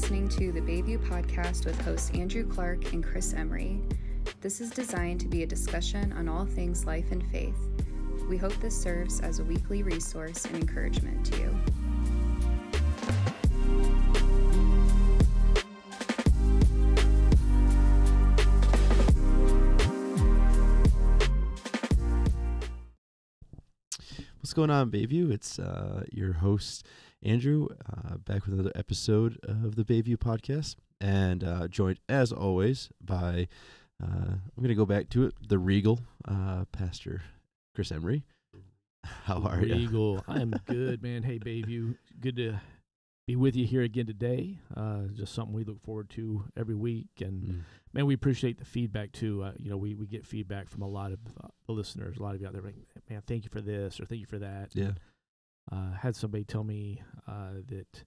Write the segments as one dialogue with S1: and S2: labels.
S1: listening to the Bayview Podcast with hosts Andrew Clark and Chris Emery. This is designed to be a discussion on all things life and faith. We hope this serves as a weekly resource and encouragement to you.
S2: What's going on, Bayview? It's your host, Andrew, back with another episode of the Bayview Podcast, and joined, as always, by, I'm going to go back to it, the Regal, Pastor Chris Emery. How are you?
S3: Regal. I'm good, man. Hey, Bayview. Good to be with you here again today. Just something we look forward to every week, and man, we appreciate the feedback too. We get feedback from a lot of the listeners. A lot of you out there, like, man, thank you for this or thank you for that.
S2: Yeah.
S3: Had somebody tell me that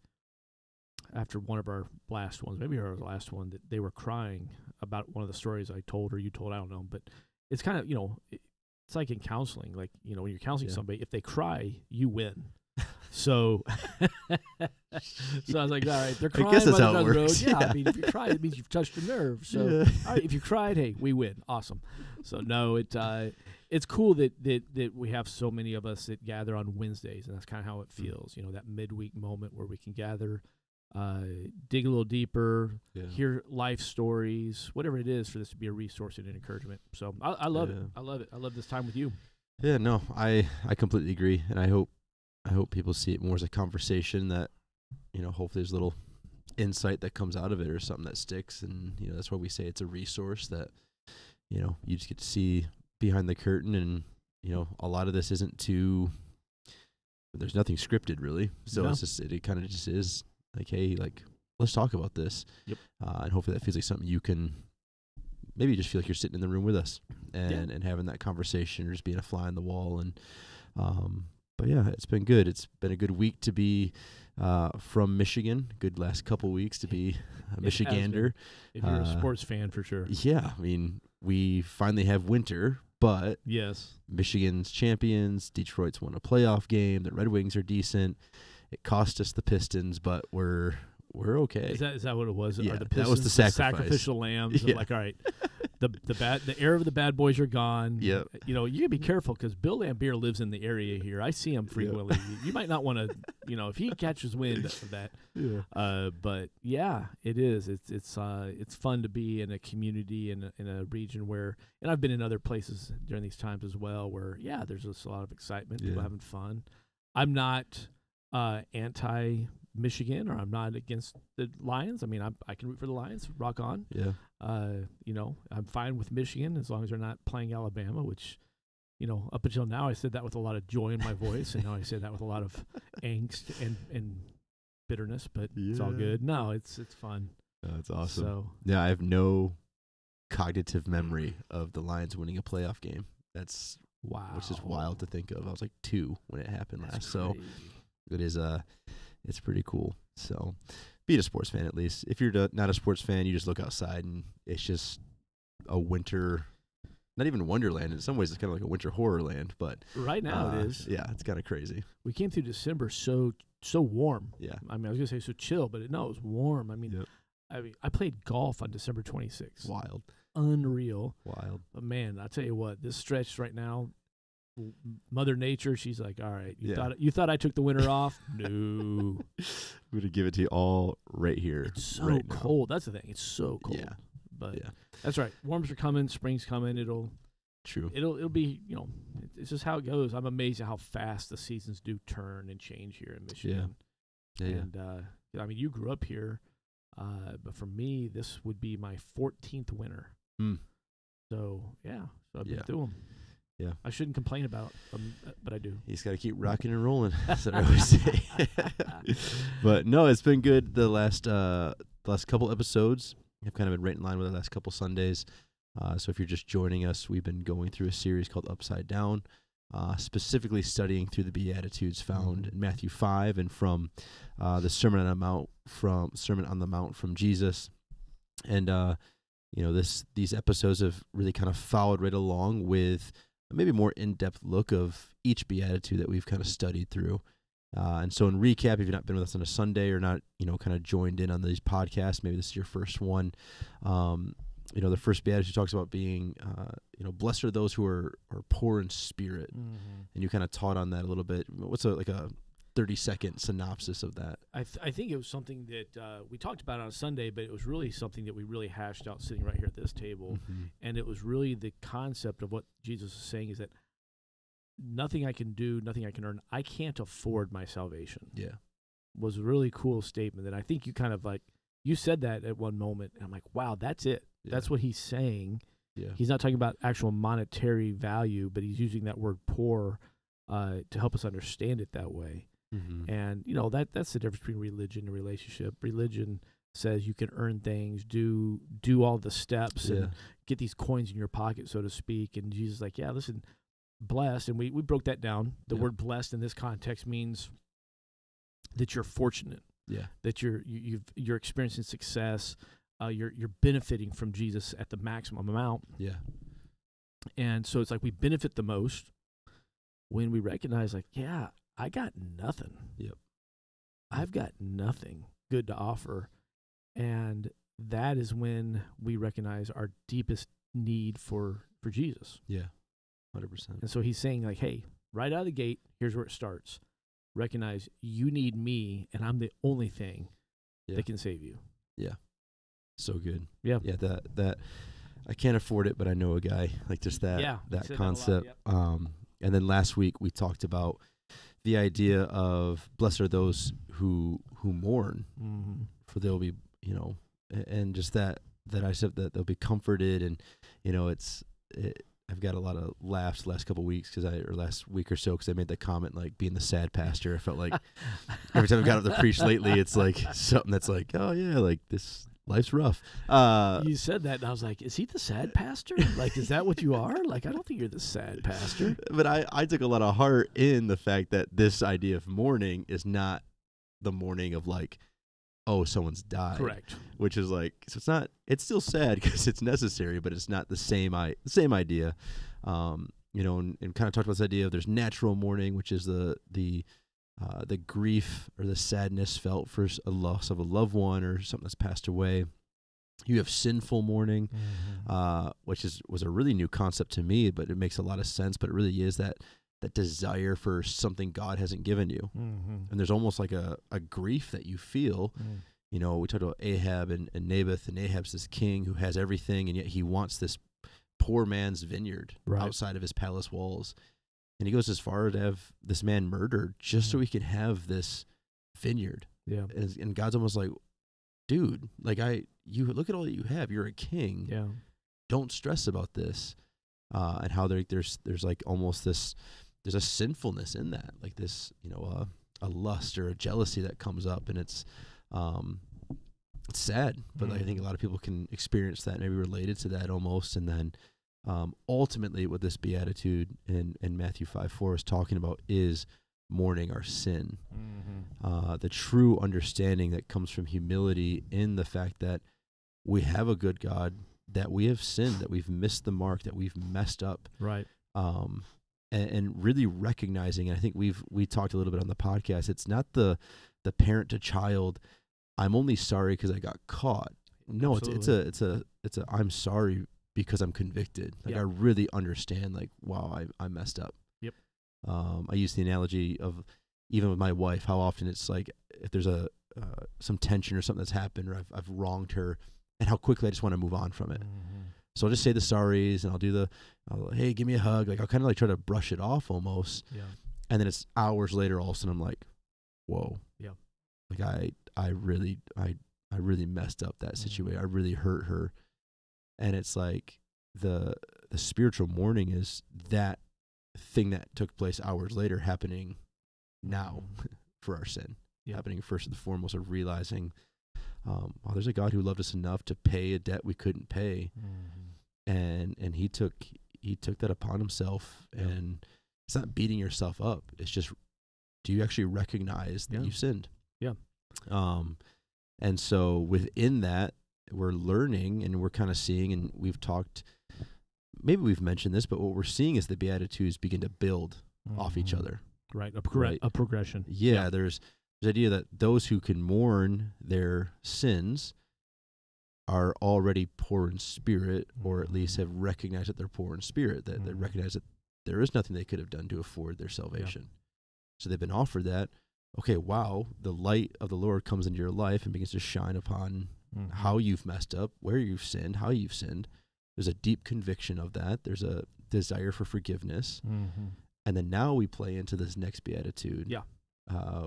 S3: after one of our last ones, maybe our last one, that they were crying about one of the stories I told or you told. I don't know, but it's kind of it's like in counseling. Like when you're counseling somebody, if they cry, you win. So I was like, all right, they're crying by the side of the road. Yeah, I mean, if you cry, it means you've touched a nerve. So all right, if you cried, hey, we win. Awesome. So no, it's cool that we have so many of us that gather on Wednesdays, and that's kind of how it feels. That midweek moment where we can gather, dig a little deeper, hear life stories, whatever it is, for this to be a resource and an encouragement. So I love it. I love it. I love this time with you.
S2: Yeah, no, I completely agree, and I hope people see it more as a conversation that, hopefully there's a little insight that comes out of it or something that sticks. And, that's why we say it's a resource that, you just get to see behind the curtain. And, a lot of this isn't there's nothing scripted really. So it's just, it kind of just is like, hey, like, let's talk about this.
S3: Yep.
S2: And hopefully that feels like something you can maybe just feel like you're sitting in the room with us and having that conversation, or just being a fly on the wall. And, but yeah, it's been good. It's been a good week to be from Michigan. Good last couple weeks to be a Michigander.
S3: If you're a sports fan, for sure.
S2: Yeah, I mean, we finally have winter, but
S3: yes,
S2: Michigan's champions. Detroit's won a playoff game. The Red Wings are decent. It cost us the Pistons, but we're okay.
S3: Is that what it was?
S2: Yeah,
S3: the Pistons,
S2: that was the sacrifice.
S3: Sacrificial lambs.
S2: Yeah.
S3: Like, all right, the era of the bad boys are gone.
S2: Yeah.
S3: You gotta be careful because Bill Laimbeer lives in the area here. I see him frequently. You might not want to, if he catches wind of that.
S2: Yeah.
S3: But yeah, it is. It's fun to be in a community in a region where, and I've been in other places during these times as well, where there's just a lot of excitement, people having fun. I'm not anti-Michigan, or I'm not against the Lions. I mean, I can root for the Lions. Rock on.
S2: Yeah.
S3: I'm fine with Michigan as long as they're not playing Alabama, which, up until now I said that with a lot of joy in my voice, and now I say that with a lot of angst and bitterness, but it's all good. No, it's fun.
S2: That's awesome.
S3: So,
S2: yeah, I have no cognitive memory of the Lions winning a playoff game. That's
S3: wow.
S2: Which is wild to think of. I was like 2 when it happened last.
S3: Crazy.
S2: So it is it's pretty cool. So be a sports fan at least. If you're not a sports fan, you just look outside and it's just a winter, not even wonderland. In some ways, it's kind of like a winter horror land. But
S3: right now it is.
S2: Yeah, it's kind of crazy.
S3: We came through December so warm.
S2: Yeah.
S3: I mean, I was gonna say so chill, but it was warm. I mean, I played golf on December 26th.
S2: Wild.
S3: Unreal.
S2: Wild.
S3: But man, I tell you what, this stretch right now, Mother Nature, she's like, all right, you thought I took the winter off? No.
S2: I'm going to give it to you all right here.
S3: It's so
S2: right
S3: cold. That's the thing. It's so cold.
S2: Yeah.
S3: But that's right. Warms are coming. Spring's coming. It'll be, it's just how it goes. I'm amazed at how fast the seasons do turn and change here in Michigan.
S2: Yeah.
S3: And, I mean, you grew up here, but for me, this would be my 14th winter. So, I've been through them.
S2: Yeah,
S3: I shouldn't complain about them, but I do.
S2: You just got to keep rocking and rolling. That's what I always say. But no, it's been good. The last couple episodes have kind of been right in line with the last couple Sundays. So if you're just joining us, we've been going through a series called Upside Down, specifically studying through the Beatitudes found in Matthew 5 and from the Sermon on the Mount from Jesus. And these episodes have really kind of followed right along with maybe a more in-depth look of each beatitude that we've kind of studied through. And so in recap, if you've not been with us on a Sunday or not, kind of joined in on these podcasts, maybe this is your first one. The first Beatitude talks about being, blessed are those who are poor in spirit. Mm-hmm. And you kind of taught on that a little bit. What's a 30-second synopsis of that?
S3: I think it was something that we talked about on a Sunday, but it was really something that we really hashed out sitting right here at this table. Mm-hmm. And it was really the concept of what Jesus is saying is that nothing I can do, nothing I can earn, I can't afford my salvation.
S2: Yeah.
S3: Was a really cool statement. And I think you kind of you said that at one moment, and I'm like, wow, that's it. Yeah. That's what he's saying. Yeah. He's not talking about actual monetary value, but he's using that word poor to help us understand it that way. Mm-hmm. And, that's the difference between religion and relationship. Religion says you can earn things, do all the steps, and get these coins in your pocket, so to speak. And Jesus is like, yeah, listen, blessed, and we broke that down. The word blessed in this context means that you're fortunate. Yeah. That you're experiencing success. You're benefiting from Jesus at the maximum amount. Yeah. And so it's like we benefit the most when we recognize, I got nothing. Yep. I've got nothing good to offer. And that is when we recognize our deepest need for Jesus.
S2: Yeah. 100%.
S3: And so he's saying, hey, right out of the gate, here's where it starts. Recognize you need me, and I'm the only thing that can save you.
S2: Yeah. So good.
S3: Yeah.
S2: Yeah, that I can't afford it, but I know a guy. Just that concept. That a lot, and then last week we talked about the idea of blessed are those who mourn, mm-hmm. for they'll be, and just that I said that they'll be comforted, and I've got a lot of laughs the last couple of weeks or last week or so because I made the comment being the sad pastor. I felt like every time I've got up to preach lately, it's something that's oh yeah, this life's rough.
S3: You said that, and I was like, is he the sad pastor? Is that what you are? I don't think you're the sad pastor.
S2: But I took a lot of heart in the fact that this idea of mourning is not the mourning of oh, someone's died.
S3: Correct.
S2: Which is so it's still sad because it's necessary, but it's not the same idea. And kind of talked about this idea of there's natural mourning, which is the grief or the sadness felt for a loss of a loved one or something that's passed away. You have sinful mourning, mm-hmm. Which was a really new concept to me, but it makes a lot of sense. But it really is that desire for something God hasn't given you. Mm-hmm. And there's almost a grief that you feel. Mm. We talked about Ahab and Naboth, and Ahab's this king who has everything, and yet he wants this poor man's vineyard outside of his palace walls. And he goes as far as to have this man murdered just so he can have this vineyard. Yeah. And God's almost like, dude, you look at all that you have. You're a king. Yeah. Don't stress about this. And how there's almost this, there's a sinfulness in that, this, a lust or a jealousy that comes up, and it's sad, but I think a lot of people can experience that, maybe related to that almost. And then ultimately what this beatitude in Matthew 5:4 is talking about is mourning our sin. Mm-hmm. The true understanding that comes from humility in the fact that we have a good God, that we have sinned, that we've missed the mark, that we've messed up.
S3: Right.
S2: And really recognizing, and I think we talked a little bit on the podcast, it's not the parent to child, I'm only sorry because I got caught. No, Absolutely. it's a I'm sorry because I'm convicted. I really understand, wow, I messed up.
S3: Yep.
S2: I use the analogy of, even with my wife, how often it's if there's some tension or something that's happened, or I've wronged her, and how quickly I just want to move on from it. Mm-hmm. So I'll just say the sorries, and I'll do hey, give me a hug. I'll kind of try to brush it off almost. Yeah. And then it's hours later, all of a sudden I'm like, whoa. Yeah. I really messed up that situation. I really hurt her. And it's the spiritual mourning is that thing that took place hours later happening now for our sin. Yeah. Happening first and foremost of realizing, there's a God who loved us enough to pay a debt we couldn't pay. Mm-hmm. And he took that upon himself. Yeah. And it's not beating yourself up. It's just, do you actually recognize that you sinned?
S3: Yeah.
S2: And so within that, we're learning, and we're kind of seeing, and we've talked, maybe we've mentioned this, but what we're seeing is the Beatitudes begin to build off each other.
S3: Right.
S2: Right.
S3: A progression.
S2: Yeah, there's the idea that those who can mourn their sins are already poor in spirit, or at least have recognized that they're poor in spirit, that they recognize that there is nothing they could have done to afford their salvation. Yeah. So they've been offered that. Okay, wow, the light of the Lord comes into your life and begins to shine upon how you've messed up, where you've sinned, how you've sinned. There's a deep conviction of that. There's a desire for forgiveness. And then now we play into this next beatitude,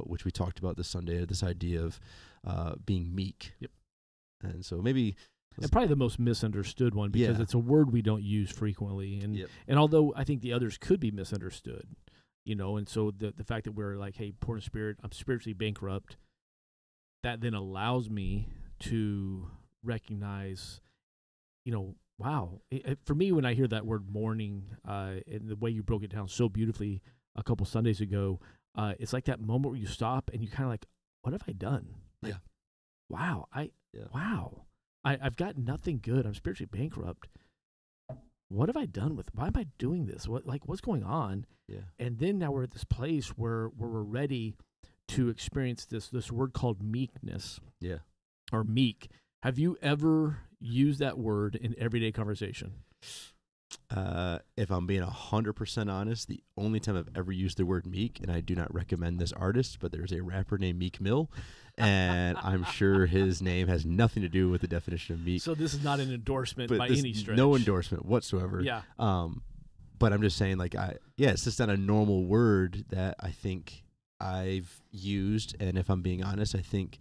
S2: which we talked about this Sunday, this idea of being meek. Yep. And so maybe...
S3: And probably the most misunderstood one, because it's a word we don't use frequently. And although I think the others could be misunderstood, and so the fact that we're like, hey, poor in spirit, I'm spiritually bankrupt, that then allows me to recognize, wow. For me, when I hear that word mourning, and the way you broke it down so beautifully a couple Sundays ago, it's like that moment where you stop and you kind of like, what have I done? Like, wow, wow. I've got nothing good. I'm spiritually bankrupt. What have I done why am I doing this? What's going on? Yeah. And then now we're at this place where we're ready to experience this word called meekness. Yeah. Or meek. Have you ever used that word in everyday conversation?
S2: If I'm being 100% honest, the only time I've ever used the word meek, and I do not recommend this artist, but there's a rapper named Meek Mill, and I'm sure his name has nothing to do with the definition of meek.
S3: So this is not an endorsement by any stretch.
S2: No endorsement whatsoever. Yeah. But I'm just saying, it's just not a normal word that I think I've used, and if I'm being honest, I think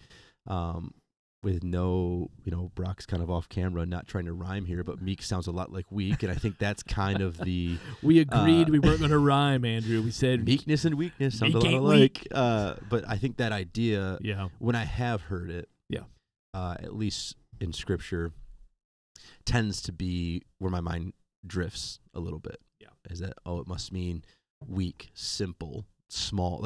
S2: with no, Brock's kind of off camera, not trying to rhyme here, but meek sounds a lot like weak, and I think that's kind of the...
S3: We agreed we weren't going to rhyme, Andrew. We said...
S2: Meekness and weakness sound a lot alike. But I think that idea, when I have heard it, at least in Scripture, tends to be where my mind drifts a little bit. Yeah. Is that, it must mean weak, simple, small.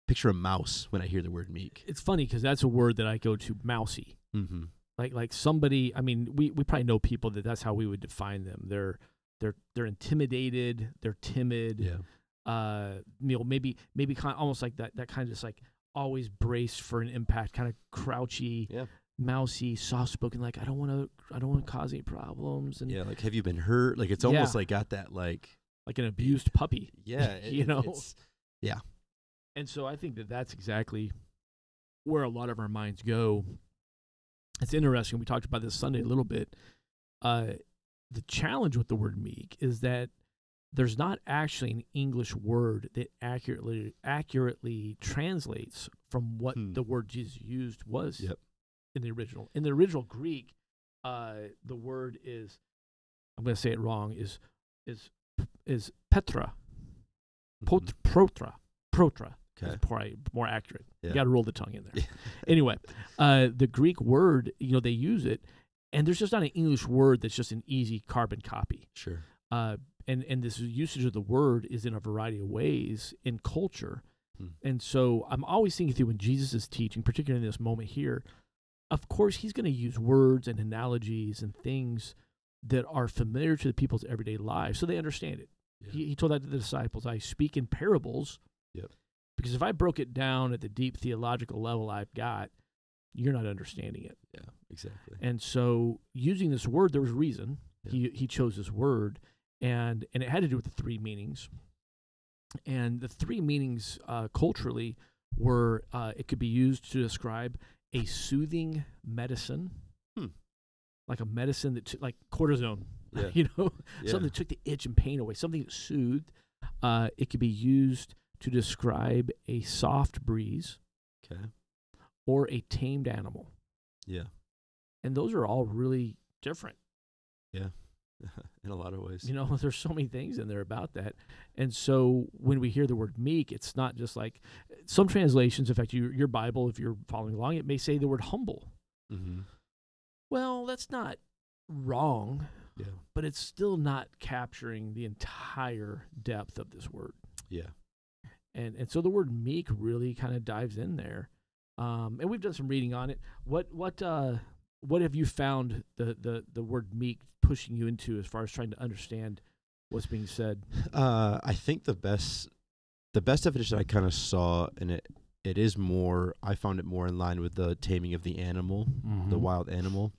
S2: Picture a mouse when I hear the word meek.
S3: It's funny because that's a word that I go to, mousy. Mm-hmm. Like somebody. I mean, we probably know people that's how we would define them. They're intimidated. They're timid. Yeah. Maybe kind of almost like that kind of just like always braced for an impact, kind of crouchy. Yeah. Mousy, soft-spoken. Like I don't want to cause any problems. And
S2: like have you been hurt? Like it's almost like got that like
S3: an abused puppy.
S2: Yeah. Yeah.
S3: And so I think that's exactly where a lot of our minds go. It's interesting. We talked about this Sunday a little bit. The challenge with the word meek is that there's not actually an English word that accurately translates from what the word Jesus used was in the original. In the original Greek, the word is, I'm going to say it wrong, is Petra, protra. Okay. It's probably more accurate. Yeah. You got to roll the tongue in there. Anyway, the Greek word, they use it, and there's just not an English word that's just an easy carbon copy.
S2: Sure.
S3: And this usage of the word is in a variety of ways in culture. And so I'm always thinking through when Jesus is teaching, particularly in this moment here, of course he's going to use words and analogies and things that are familiar to the people's everyday lives, so they understand it. Yeah. He told that to the disciples, I speak in parables. Yep. Because if I broke it down at the deep theological level I've got, you're not understanding it.
S2: Yeah, exactly.
S3: And so using this word, there was a reason he chose this word, and it had to do with the three meanings. And the three meanings culturally were it could be used to describe a soothing medicine, like a medicine that like cortisone, something that took the itch and pain away, something that soothed. It could be used to describe a soft breeze, or a tamed animal. Yeah. And those are all really different.
S2: Yeah, in a lot of ways.
S3: There's so many things in there about that. And so when we hear the word meek, it's not just like some translations, in fact, your Bible, if you're following along, it may say the word humble. Mm-hmm. Well, that's not wrong, but it's still not capturing the entire depth of this word. Yeah. And so the word meek really kind of dives in there, and we've done some reading on it. What have you found the word meek pushing you into as far as trying to understand what's being said?
S2: I think the best the best definition I kind of saw, and it is more, I found it more in line with the taming of the animal, the wild animal,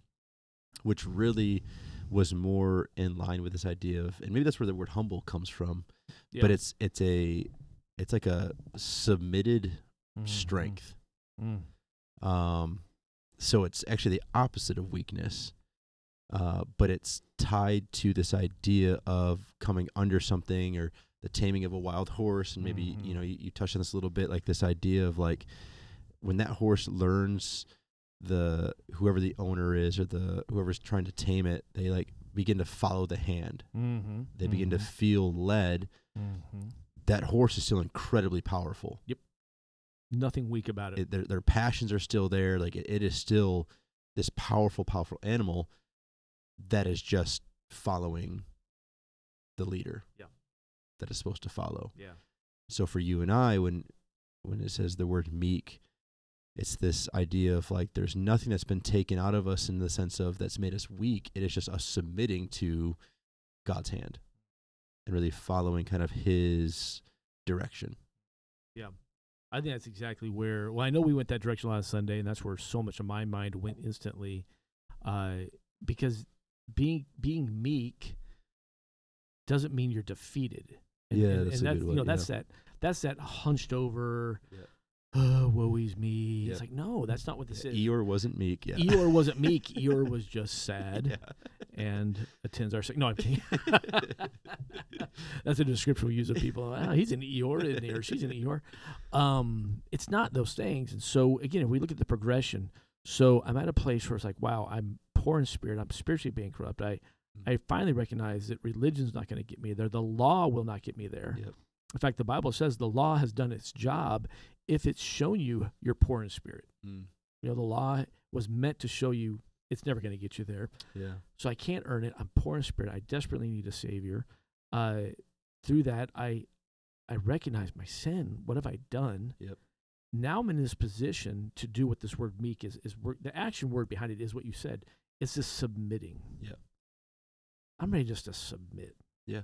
S2: which really was more in line with this idea of, and maybe that's where the word humble comes from, but it's like a submitted strength. So it's actually the opposite of weakness, but it's tied to this idea of coming under something, or the taming of a wild horse. And maybe, you touched on this a little bit, like this idea of like when that horse learns whoever the owner is, or whoever's trying to tame it, they like begin to follow the hand. They begin to feel led. That horse is still incredibly powerful.
S3: Yep. Nothing weak about it.
S2: Their passions are still there. Like it is still this powerful animal that is just following the leader.
S3: Yeah.
S2: That is supposed to follow.
S3: Yeah.
S2: So for you and I, when it says the word meek, it's this idea of like there's nothing that's been taken out of us in the sense of that's made us weak. It is just us submitting to God's hand and really following kind of his direction.
S3: Yeah. I think that's exactly where, well, I know we went that direction last Sunday, and that's where so much of my mind went instantly, because being meek doesn't mean you're defeated. And,
S2: that's a good one.
S3: That's that hunched over, woe is me.
S2: Yeah.
S3: It's like, no, that's not what this is.
S2: Eeyore wasn't meek. Yeah.
S3: Eeyore wasn't meek. Eeyore was just sad and attends our sick. No, I'm kidding. That's a description we use of people. He's an Eeyore, isn't he? Or she's an Eeyore. It's not those things. And so, again, if we look at the progression, so I'm at a place where it's like, wow, I'm poor in spirit. I'm spiritually bankrupt. I finally recognize that religion's not going to get me there. The law will not get me there.
S2: Yep.
S3: In fact, the Bible says the law has done its job if it's shown you you're poor in spirit. The law was meant to show you it's never going to get you there.
S2: Yeah.
S3: So I can't earn it. I'm poor in spirit. I desperately need a Savior. Through that, I recognize my sin. What have I done?
S2: Yep.
S3: Now I'm in this position to do what this word meek is the action word behind it is what you said. It's this submitting.
S2: Yeah.
S3: I'm ready just to submit.
S2: Yeah.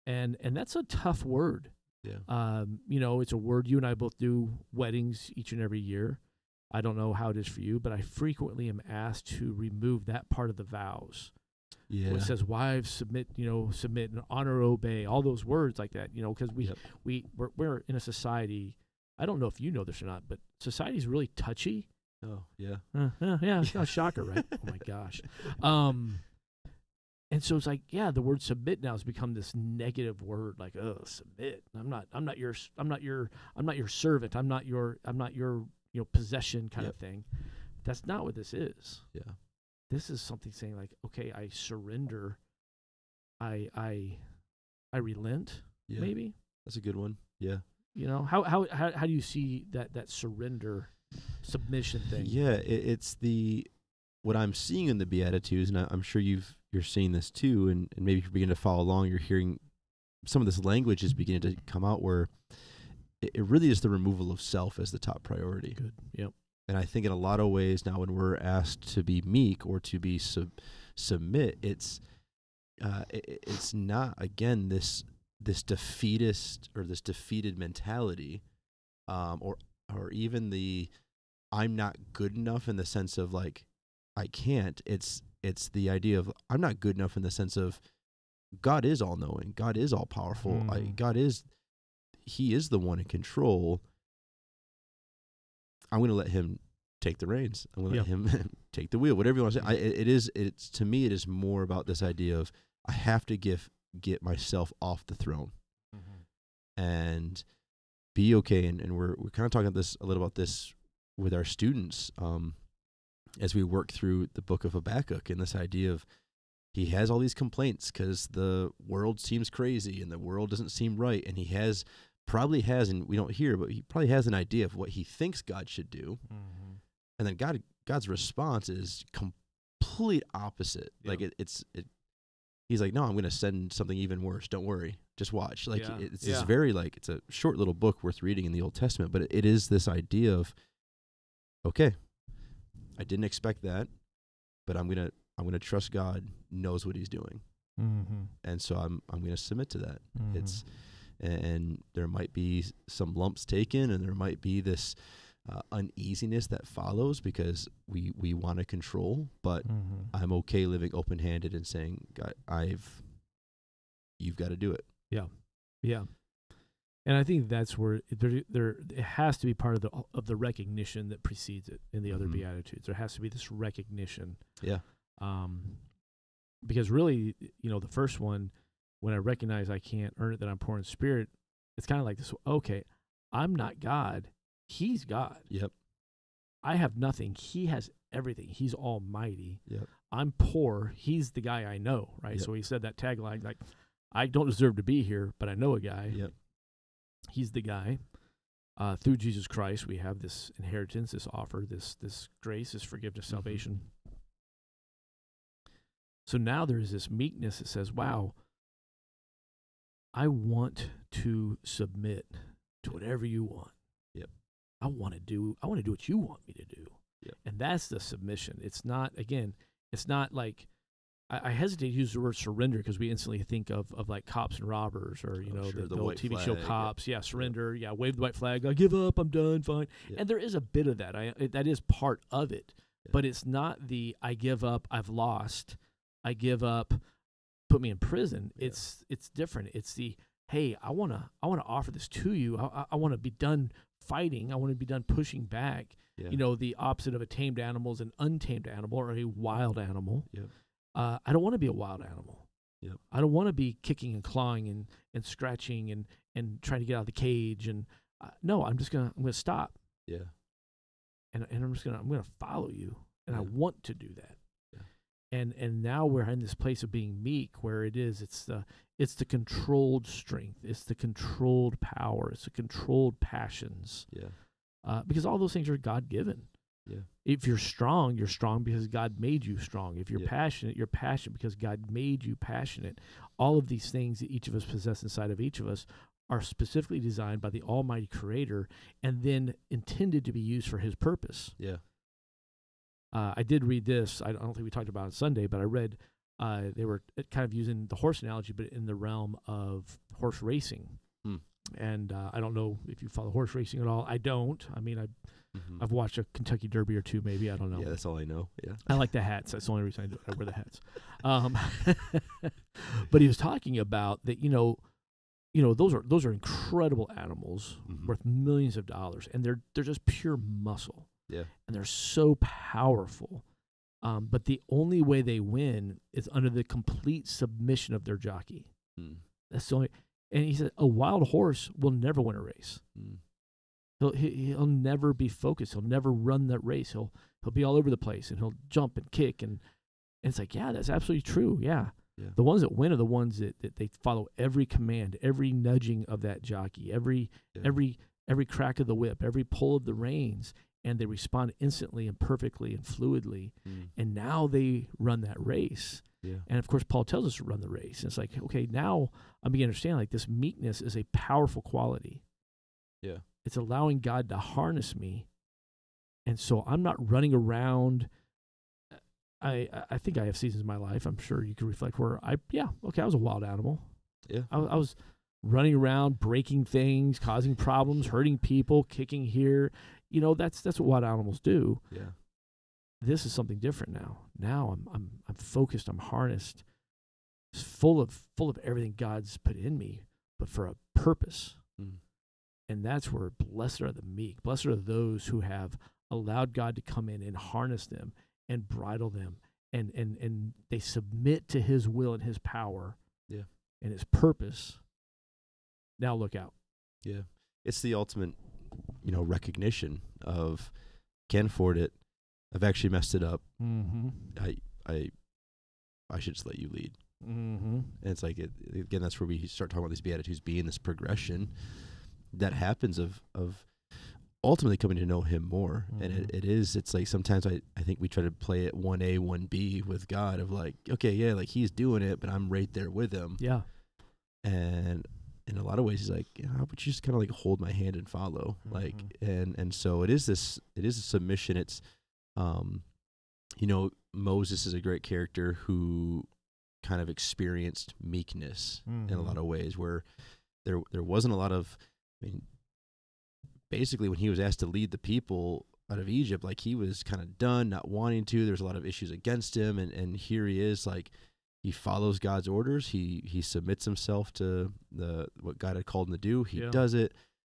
S3: And that's a tough word.
S2: Yeah.
S3: It's a word. You and I both do weddings each and every year. I don't know how it is for you, but I frequently am asked to remove that part of the vows.
S2: Yeah.
S3: Where it says, wives, submit and honor, obey, all those words like that, because we're in a society. I don't know if you know this or not, but society is really touchy.
S2: Oh, yeah.
S3: Yeah, it's not a shocker, right? Oh my gosh. And so it's like, the word submit now has become this negative word, like, oh, submit. I'm not your servant. I'm not your possession kind of thing. That's not what this is.
S2: Yeah.
S3: This is something saying like, okay, I surrender. I relent. Yeah. Maybe
S2: that's a good one. Yeah.
S3: How do you see that surrender submission thing?
S2: Yeah, it's what I'm seeing in the Beatitudes, and I'm sure you're seeing this too, and maybe if you begin to follow along, you're hearing some of this language is beginning to come out where it really is the removal of self as the top priority.
S3: Good. Yep.
S2: And I think in a lot of ways now, when we're asked to be meek or to be submit, it's not again this defeatist or this defeated mentality, or even the I'm not good enough in the sense of like I can't. It's the idea of I'm not good enough in the sense of God is all knowing, God is all powerful, He is the one in control. I'm going to let Him take the reins. I'm going to let Him take the wheel. Whatever you want to say. It's to me, it is more about this idea of I have to get myself off the throne and be okay. And we're kind of talking a little about this with our students as we work through the book of Habakkuk, and this idea of he has all these complaints because the world seems crazy and the world doesn't seem right, and he probably has, and we don't hear, but he probably has an idea of what he thinks God should do. And then God's response is complete opposite. Yep. Like he's like, no, I'm going to send something even worse. Don't worry. Just watch. Like it's this very it's a short little book worth reading in the Old Testament, but it is this idea of, okay, I didn't expect that, but I'm going to trust God knows what He's doing. And so I'm going to submit to that. and there might be some lumps taken, and there might be this uneasiness that follows because we want to control, but I'm okay living open-handed and saying, God, you've got to do it.
S3: Yeah. And I think that's where it has to be part of the recognition that precedes it in the other Beatitudes. There has to be this recognition.
S2: Yeah.
S3: Because really, the first one, when I recognize I can't earn it, that I'm poor in spirit, it's kind of like this. Okay, I'm not God. He's God.
S2: Yep.
S3: I have nothing. He has everything. He's almighty.
S2: Yep.
S3: I'm poor. He's the guy I know, right?
S2: Yep.
S3: So he said that tagline, like, I don't deserve to be here, but I know a guy.
S2: Yep.
S3: He's the guy. Through Jesus Christ, we have this inheritance, this offer, this grace, this forgiveness, salvation. So now there's this meekness that says, wow, I want to submit to whatever you want.
S2: Yep.
S3: I want to do what you want me to do.
S2: Yep.
S3: And that's the submission. It's not like, I hesitate to use the word surrender because we instantly think of like cops and robbers, or the old TV show Cops. Yeah, surrender. Yeah, wave the white flag. I give up. I'm done. Fine.
S2: Yep.
S3: And there is a bit of that. That is part of it, but it's not the I give up. I've lost. I give up. Put me in prison. Yeah. It's different. It's the hey, I wanna offer this to you. I want to be done fighting. I want to be done pushing back. Yeah. The opposite of a tamed animal is an untamed animal or a wild animal.
S2: Yep.
S3: I don't want to be a wild animal.
S2: Yep.
S3: I don't want to be kicking and clawing and scratching and trying to get out of the cage. And no, I'm gonna stop.
S2: Yeah.
S3: And I'm gonna follow you, and I want to do that.
S2: Yeah.
S3: And now we're in this place of being meek, where it's the controlled strength, it's the controlled power, it's the controlled passions.
S2: Yeah.
S3: Because all those things are God given.
S2: Yeah.
S3: If you're strong because God made you strong. If you're passionate, you're passionate because God made you passionate. All of these things that each of us possess inside of each of us are specifically designed by the Almighty Creator and then intended to be used for His purpose.
S2: Yeah.
S3: I did read this. I don't think we talked about it on Sunday, but I read they were kind of using the horse analogy, but in the realm of horse racing. And I don't know if you follow horse racing at all. I don't. I mean, I've watched a Kentucky Derby or two, maybe. I don't know.
S2: Yeah, that's all I know. Yeah,
S3: I like the hats. That's the only reason I wear the hats. But he was talking about that. Those are incredible animals worth millions of dollars, and they're just pure muscle.
S2: Yeah,
S3: and they're so powerful. But the only way they win is under the complete submission of their jockey. That's the only. And he said, a wild horse will never win a race. He'll never be focused. He'll never run that race. He'll be all over the place, and he'll jump and kick. And it's like, yeah, that's absolutely true. Yeah. The ones that win are the ones that they follow every command, every nudging of that jockey, every crack of the whip, every pull of the reins, and they respond instantly and perfectly and fluidly. And now they run that race. Yeah. And of course, Paul tells us to run the race. And it's like, okay, now I'm beginning to understand, like, this meekness is a powerful quality.
S2: Yeah.
S3: It's allowing God to harness me. And so I'm not running around. I think I have seasons in my life, I'm sure you can reflect, where I was a wild animal.
S2: Yeah.
S3: I was running around, breaking things, causing problems, hurting people, kicking here. That's what wild animals do.
S2: Yeah.
S3: This is something different now. Now I'm focused, I'm harnessed, full of everything God's put in me, but for a purpose. And that's where blessed are the meek. Blessed are those who have allowed God to come in and harness them and bridle them, and they submit to His will and His power.
S2: Yeah.
S3: And His purpose. Now look out.
S2: Yeah. It's the ultimate, recognition of, can't afford it. I've actually messed it up. I should just let you lead. And it's like, again, that's where we start talking about these Beatitudes being this progression that happens of ultimately coming to know Him more. And it's like, sometimes I think we try to play it 1A, 1B with God, of like, okay, yeah, like He's doing it, but I'm right there with Him.
S3: Yeah.
S2: And in a lot of ways, He's like, how about you just kind of like hold my hand and follow? Like, and so it is a submission. It's, Moses is a great character who kind of experienced meekness in a lot of ways, where there wasn't a lot of, I mean, basically when he was asked to lead the people out of Egypt, like he was kind of done, not wanting to. There's a lot of issues against him, and here he is, like he follows God's orders. He submits himself to what God had called him to do. He does it.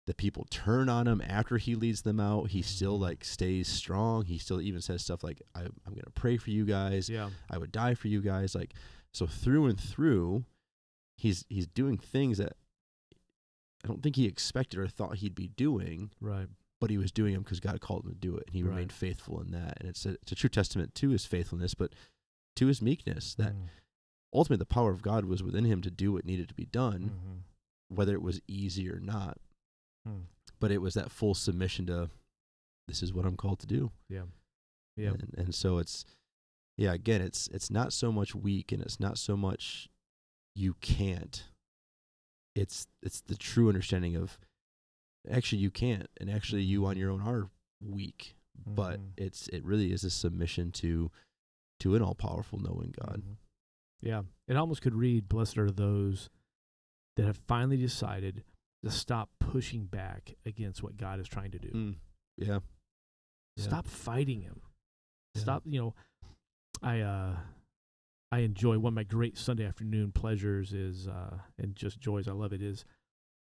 S2: The people turn on him after he leads them out. He still like stays strong. He still even says stuff like, I'm going to pray for you guys.
S3: Yeah.
S2: I would die for you guys. Like, so through and through, he's doing things that I don't think he expected or thought he'd be doing.
S3: Right.
S2: But he was doing them because God called him to do it, and he remained faithful in that. And it's a true testament to his faithfulness, but to his meekness, that ultimately the power of God was within him to do what needed to be done, whether it was easy or not. But it was that full submission to, this is what I'm called to do. Yeah. Yeah. And so it's, again, it's not so much weak, and it's not so much you can't. It's the true understanding of, actually you can't, and actually you on your own are weak, but it really is a submission to an all-powerful knowing God.
S3: Yeah. It almost could read, blessed are those that have finally decided to stop pushing back against what God is trying to do.
S2: Yeah.
S3: Stop fighting him. Stop, I enjoy, one of my great Sunday afternoon pleasures is, and just joys, I love it, is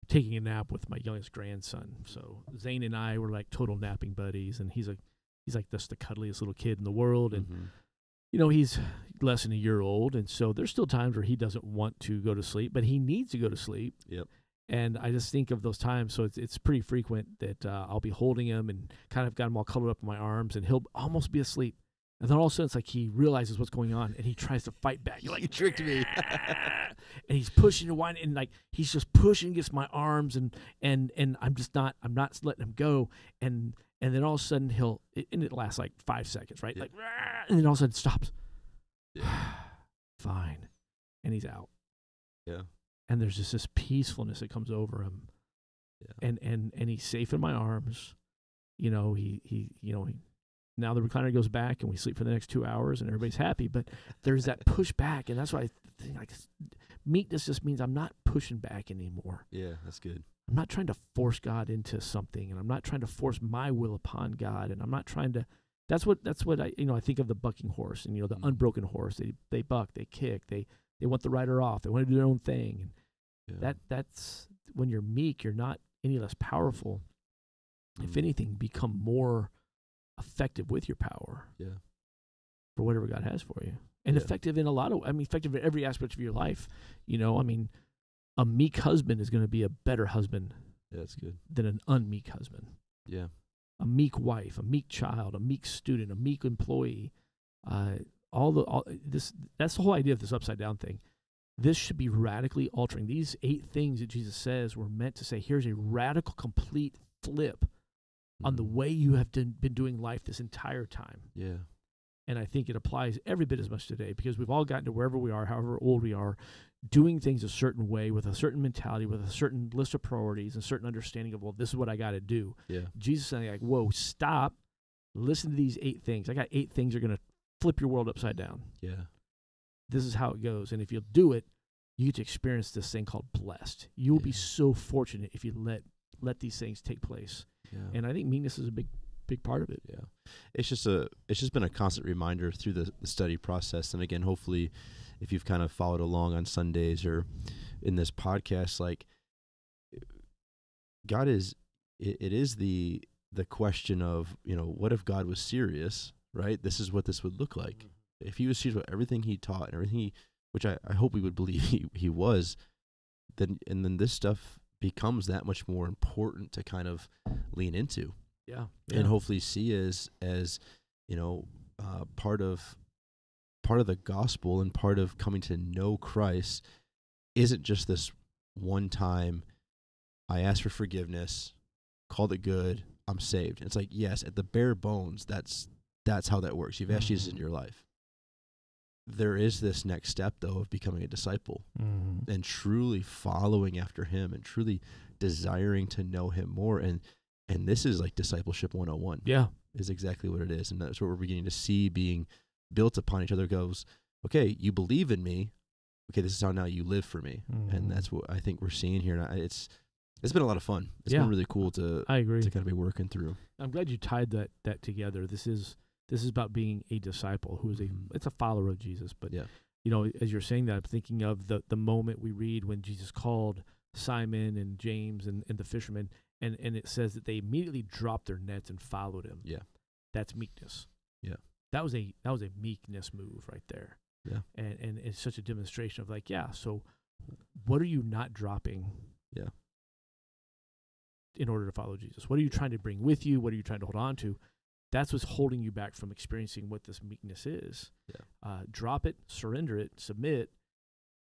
S3: taking a nap with my youngest grandson. So Zane and I were like total napping buddies, and he's like just the cuddliest little kid in the world. And, he's less than a year old. And so there's still times where he doesn't want to go to sleep, but he needs to go to sleep.
S2: Yep.
S3: And I just think of those times. So it's pretty frequent that I'll be holding him and kind of got him all cuddled up in my arms, and he'll almost be asleep. And then all of a sudden it's like he realizes what's going on, and he tries to fight back. You're like,
S2: you tricked me.
S3: And he's pushing and whining, and like he's just pushing against my arms, and I'm not letting him go. And then all of a sudden and it lasts like 5 seconds, right? Yeah. Like, and then all of a sudden it stops. Yeah. Fine. And he's out. Yeah. And there's just this peacefulness that comes over him. Yeah. And he's safe in my arms. Now the recliner goes back, and we sleep for the next 2 hours, and everybody's happy. But there's that pushback, and that's why I think like meekness just means I'm not pushing back anymore.
S2: Yeah, that's good.
S3: I'm not trying to force God into something, and I'm not trying to force my will upon God, and I'm not trying to. That's what I I think of the bucking horse, and the unbroken horse. They buck, they kick, they want the rider off, they want to do their own thing, and that's when you're meek, you're not any less powerful. If anything, become more effective with your power, for whatever God has for you, and effective in effective in every aspect of your life. A meek husband is going to be a better husband.
S2: Yeah, that's good.
S3: Than an unmeek husband. Yeah, a meek wife, a meek child, a meek student, a meek employee. That's the whole idea of this upside down thing. This should be radically altering. These 8 things that Jesus says were meant to say, here's a radical, complete flip on the way you have been doing life this entire time. Yeah. And I think it applies every bit as much today, because we've all gotten to wherever we are, however old we are, doing things a certain way, with a certain mentality, with a certain list of priorities, and a certain understanding of, well, this is what I got to do. Yeah. Jesus saying like, whoa, stop, listen to these 8 things. I got 8 things that are going to flip your world upside down. Yeah. This is how it goes. And if you'll do it, you get to experience this thing called blessed. You will be so fortunate if you let these things take place. Yeah. And I think meekness is a big part of it. Yeah. It's
S2: just been a constant reminder through the study process. And again, hopefully if you've kind of followed along on Sundays or in this podcast, like God is, it is the question of, what if God was serious, right? This is what this would look like. If he was serious about everything he taught and everything which I hope we would believe he was, then this stuff becomes that much more important to kind of lean into. Yeah. And hopefully see as part of the gospel, and part of coming to know Christ isn't just this one time, I asked for forgiveness, called it good, I'm saved. It's like, yes, at the bare bones, that's how that works. You've asked Jesus into your life. There is this next step, though, of becoming a disciple and truly following after him and truly desiring to know him more. And this is like discipleship 101. Yeah. Is exactly what it is. And that's what we're beginning to see being built upon each other. Goes, okay, you believe in me. okay, this is how now you live for me.
S3: Mm-hmm.
S2: And that's what I think we're seeing here. And it's been a lot of fun. It's
S3: Yeah.
S2: been really cool to
S3: I agree.
S2: kind of be working through.
S3: I'm glad you tied that together. This is about being a disciple who is it's a follower of Jesus. But
S2: Yeah.
S3: as you're saying that, I'm thinking of the moment we read when Jesus called Simon and James and the fishermen, and it says that they immediately dropped their nets and followed him.
S2: Yeah.
S3: That's meekness.
S2: Yeah.
S3: That was a meekness move right there.
S2: Yeah.
S3: And it's such a demonstration of like, yeah, so what are you not dropping?
S2: Yeah.
S3: In order to follow Jesus? What are you trying to bring with you? What are you trying to hold on to? That's what's holding you back from experiencing what this meekness is.
S2: Yeah.
S3: Drop it, surrender it, submit,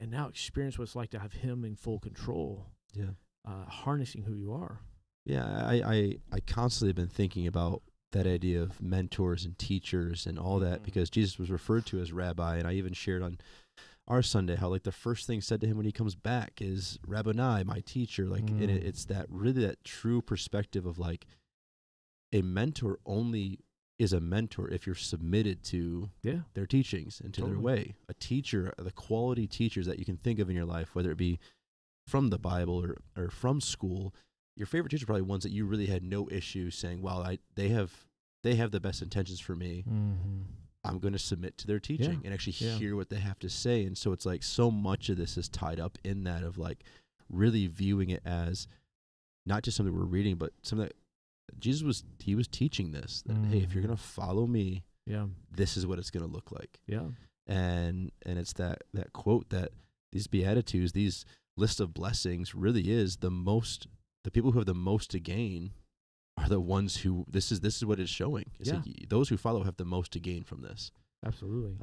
S3: and now experience what it's like to have him in full control.
S2: Yeah.
S3: Harnessing who you are.
S2: Yeah. I constantly have been thinking about that idea of mentors and teachers and all that, because Jesus was referred to as rabbi. And I even shared on our Sunday how like the first thing said to him when he comes back is Rabboni, my teacher. Like, and it's that really that true perspective of like a mentor only is a mentor if you're submitted to their teachings and to their way. A teacher, the quality teachers that you can think of in your life, whether it be from the Bible or from school, your favorite teacher are probably ones that you really had no issue saying, well, they have the best intentions for me.
S3: Mm-hmm.
S2: I'm going to submit to their teaching and actually hear what they have to say. And so it's like so much of this is tied up in that of like really viewing it as not just something we're reading, but something that Jesus was teaching this, that, hey, if you're going to follow me, this is what it's going to look like.
S3: Yeah.
S2: And it's that quote that these Beatitudes, these list of blessings really is the people who have the most to gain are the ones who this is what it's showing. It's like those who follow have the most to gain from this.
S3: Absolutely.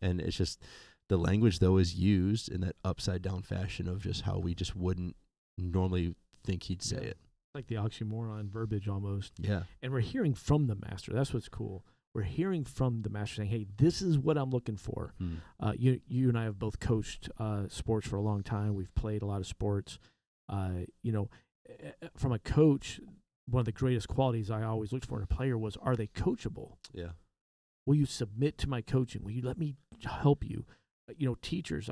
S2: And it's just the language though is used in that upside down fashion of just how we just wouldn't normally think he'd say it.
S3: Like the oxymoron verbiage almost.
S2: Yeah.
S3: And we're hearing from the master. That's what's cool. We're hearing from the master saying, hey, this is what I'm looking for. You and I have both coached sports for a long time. We've played a lot of sports. From a coach, one of the greatest qualities I always looked for in a player was, are they coachable?
S2: Yeah.
S3: Will you submit to my coaching? Will you let me help you? Teachers,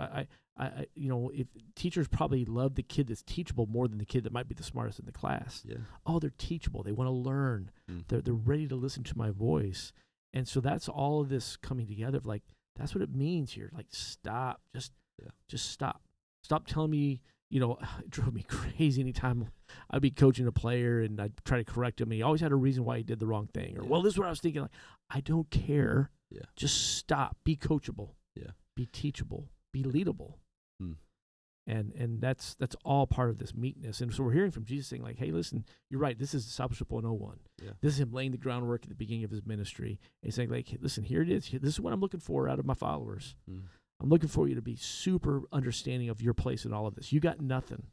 S3: if teachers probably love the kid that's teachable more than the kid that might be the smartest in the class.
S2: Yeah.
S3: Oh, they're teachable. They want to learn. They're ready to listen to my voice. And so that's all of this coming together of like, that's what it means here. Like, stop. Just stop. Stop telling me, it drove me crazy anytime I'd be coaching a player and I'd try to correct him. And he always had a reason why he did the wrong thing. Or, well, this is what I was thinking. Like, I don't care.
S2: Yeah.
S3: Just stop. Be coachable.
S2: Yeah.
S3: Be teachable. Be leadable.
S2: Hmm.
S3: And that's all part of this meekness. And so we're hearing from Jesus saying, like, hey, listen, you're right. This is discipleship 101.
S2: Yeah.
S3: This is him laying the groundwork at the beginning of his ministry. And he's saying, like, hey, listen, here it is. This is what I'm looking for out of my followers. I'm looking for you to be super understanding of your place in all of this. You got nothing.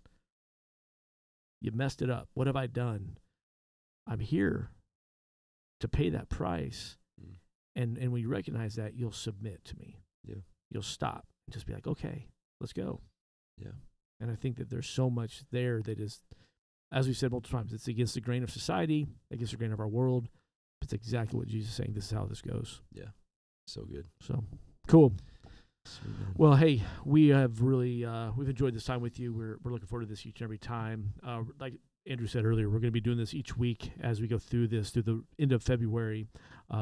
S3: You messed it up. What have I done? I'm here to pay that price. And when you recognize that, you'll submit to me.
S2: Yeah.
S3: You'll stop and just be like, okay, let's go.
S2: Yeah.
S3: And I think that there's so much there that is, as we've said multiple times, it's against the grain of society, against the grain of our world. It's exactly what Jesus is saying. This is how this goes.
S2: Yeah. So good.
S3: So, cool.
S2: Sweet,
S3: well, hey, we have really we've enjoyed this time with you. We're looking forward to this each and every time. Like Andrew said earlier, we're going to be doing this each week as we go through the end of February.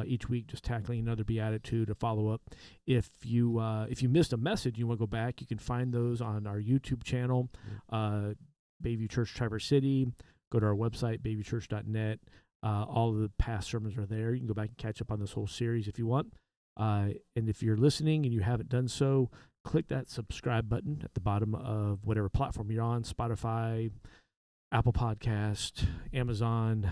S3: Each week, just tackling another Beatitude, a follow up. If you missed a message, you want to go back, you can find those on our YouTube channel, Bayview Church Traverse City. Go to our website, bayviewchurch.net. All of the past sermons are there. You can go back and catch up on this whole series if you want. And if you're listening and you haven't done so, click that subscribe button at the bottom of whatever platform you're on, Spotify, Apple Podcast, Amazon,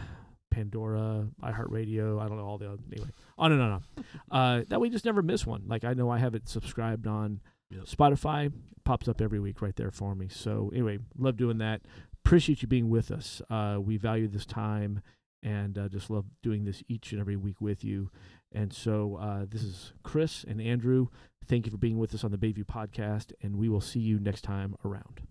S3: Pandora, iHeartRadio, I don't know all the other, anyway, on and on. That way you just never miss one. Like I know I have it subscribed on Spotify. It pops up every week right there for me. So anyway, love doing that. Appreciate you being with us. We value this time and just love doing this each and every week with you. And so this is Chris and Andrew. Thank you for being with us on the Bayview Podcast, and we will see you next time around.